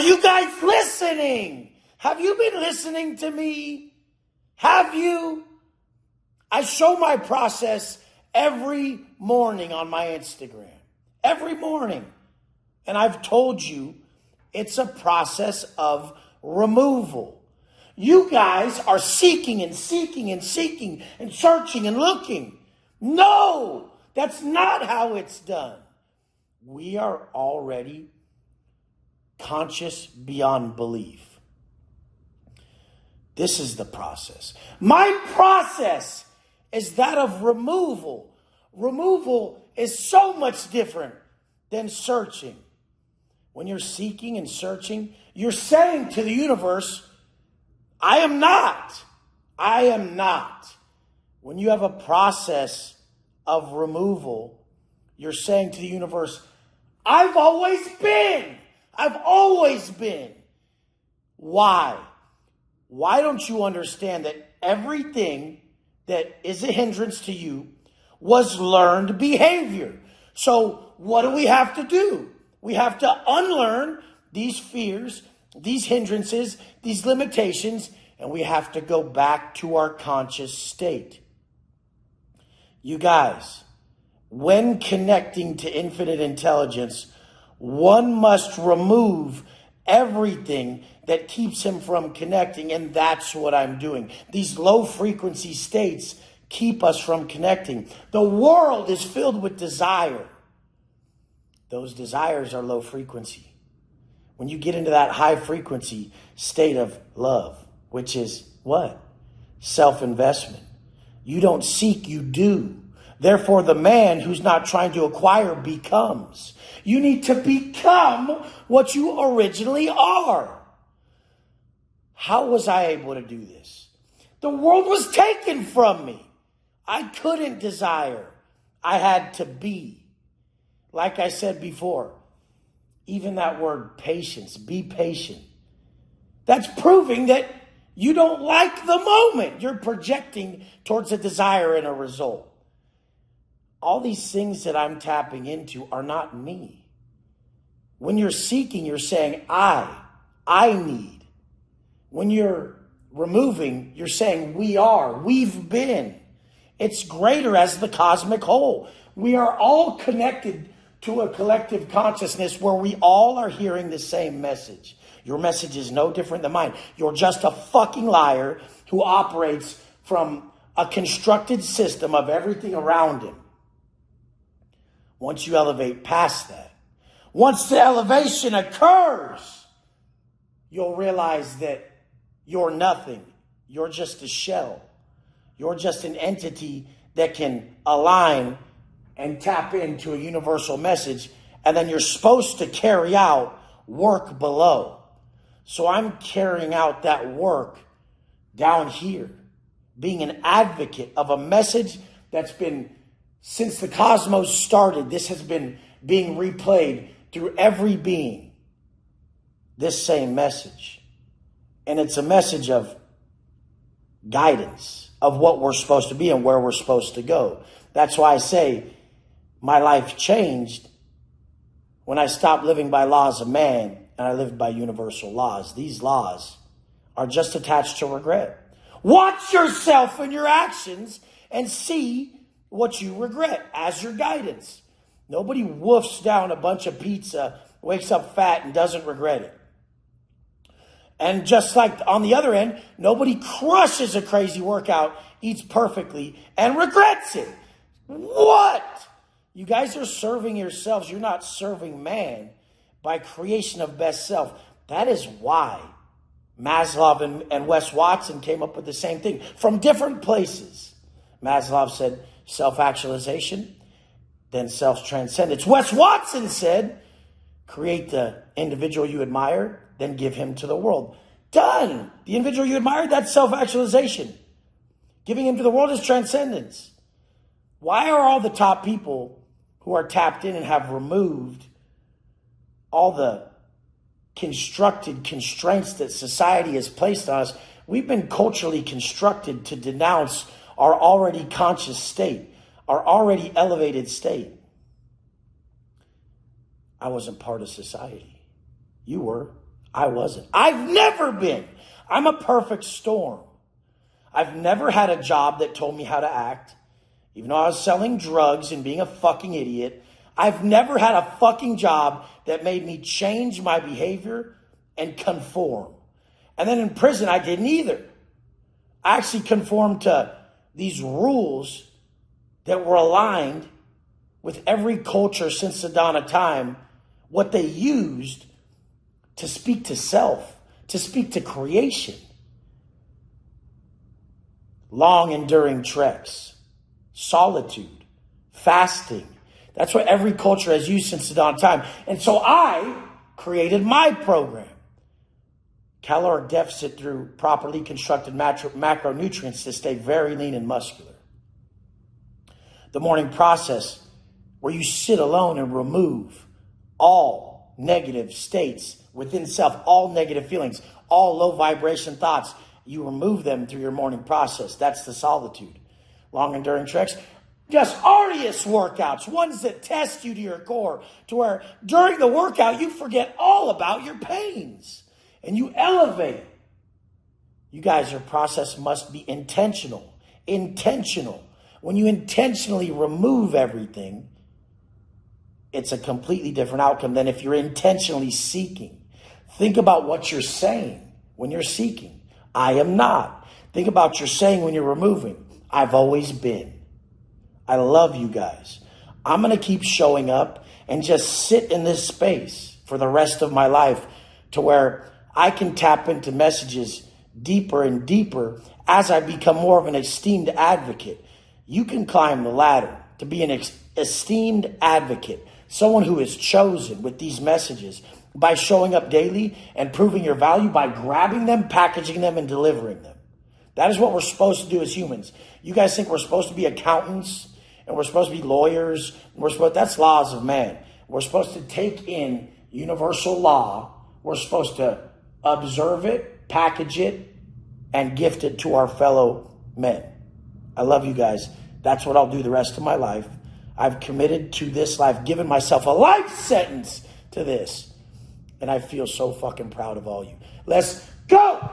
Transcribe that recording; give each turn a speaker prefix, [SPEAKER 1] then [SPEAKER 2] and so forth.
[SPEAKER 1] Are you guys listening? Have you been listening to me? Have you? I show my process every morning on my Instagram. Every morning. And I've told you it's a process of removal. You guys are seeking and seeking and seeking and searching and looking. No, that's not how it's done. We are already conscious beyond belief. This is the process. My process is that of removal. Removal is so much different than searching. When you're seeking and searching, you're saying to the universe, I am not. I am not. When you have a process of removal, you're saying to the universe, I've always been. I've always been. Why? Why don't you understand that everything that is a hindrance to you was learned behavior? So what do we have to do? We have to unlearn these fears, these hindrances, these limitations, and we have to go back to our conscious state. You guys, when connecting to infinite intelligence, one must remove everything that keeps him from connecting, and that's what I'm doing. These low frequency states keep us from connecting. The world is filled with desire. Those desires are low frequency. When you get into that high frequency state of love, which is what? Self-investment. You don't seek, you do. Therefore, the man who's not trying to acquire becomes. You need to become what you originally are. How was I able to do this? The world was taken from me. I couldn't desire. I had to be. Like I said before, even that word patience, be patient. That's proving that you don't like the moment. You're projecting towards a desire and a result. All these things that I'm tapping into are not me. When you're seeking, you're saying, I need. When you're removing, you're saying, we've been. It's greater as the cosmic whole. We are all connected to a collective consciousness where we all are hearing the same message. Your message is no different than mine. You're just a fucking liar who operates from a constructed system of everything around him. Once you elevate past that, once the elevation occurs, you'll realize that you're nothing. You're just a shell. You're just an entity that can align and tap into a universal message, and then you're supposed to carry out work below. So I'm carrying out that work down here, being an advocate of a message that's been, since the cosmos started, this has been being replayed through every being, this same message. And it's a message of guidance of what we're supposed to be and where we're supposed to go. That's why I say my life changed when I stopped living by laws of man and I lived by universal laws. These laws are just attached to regret. Watch yourself and your actions and see what you regret as your guidance. Nobody woofs down a bunch of pizza, wakes up fat, and doesn't regret it. And just like on the other end, nobody crushes a crazy workout, eats perfectly, and regrets it. What? You guys are serving yourselves. You're not serving man by creation of best self. That is why Maslow and Wes Watson came up with the same thing from different places. Maslow said self-actualization, then self-transcendence. Wes Watson said create the individual you admire, then give him to the world. Done. The individual you admire, that's self-actualization. Giving him to the world is transcendence. Why are all the top people who are tapped in and have removed all the constructed constraints that society has placed on us? We've been culturally constructed to denounce our already conscious state, our already elevated state. I wasn't part of society. You were. I wasn't. I've never been. I'm a perfect storm. I've never had a job that told me how to act. Even though I was selling drugs and being a fucking idiot, I've never had a fucking job that made me change my behavior and conform. And then in prison, I didn't either. I actually conformed to these rules that were aligned with every culture since the dawn of time, what they used to speak to self, to speak to creation. Long enduring treks, solitude, fasting. That's what every culture has used since the dawn of time. And so I created my program. Caloric deficit through properly constructed macronutrients to stay very lean and muscular. The morning process where you sit alone and remove all negative states within self, all negative feelings, all low vibration thoughts. You remove them through your morning process. That's the solitude. Long enduring treks. Just arduous workouts, ones that test you to your core, to where during the workout you forget all about your pains and you elevate. You guys, your process must be intentional. Intentional. When you intentionally remove everything, it's a completely different outcome than if you're intentionally seeking. Think about what you're saying when you're seeking. I am not. Think about your saying when you're removing. I've always been. I love you guys. I'm going to keep showing up and just sit in this space for the rest of my life to where I can tap into messages deeper and deeper as I become more of an esteemed advocate. You can climb the ladder to be an esteemed advocate, someone who is chosen with these messages by showing up daily and proving your value by grabbing them, packaging them, and delivering them. That is what we're supposed to do as humans. You guys think we're supposed to be accountants and we're supposed to be lawyers? That's laws of man. We're supposed to take in universal law. We're supposed to observe it, package it, and gift it to our fellow men. I love you guys. That's what I'll do the rest of my life. I've committed to this life, given myself a life sentence to this. And I feel so fucking proud of all you. Let's go!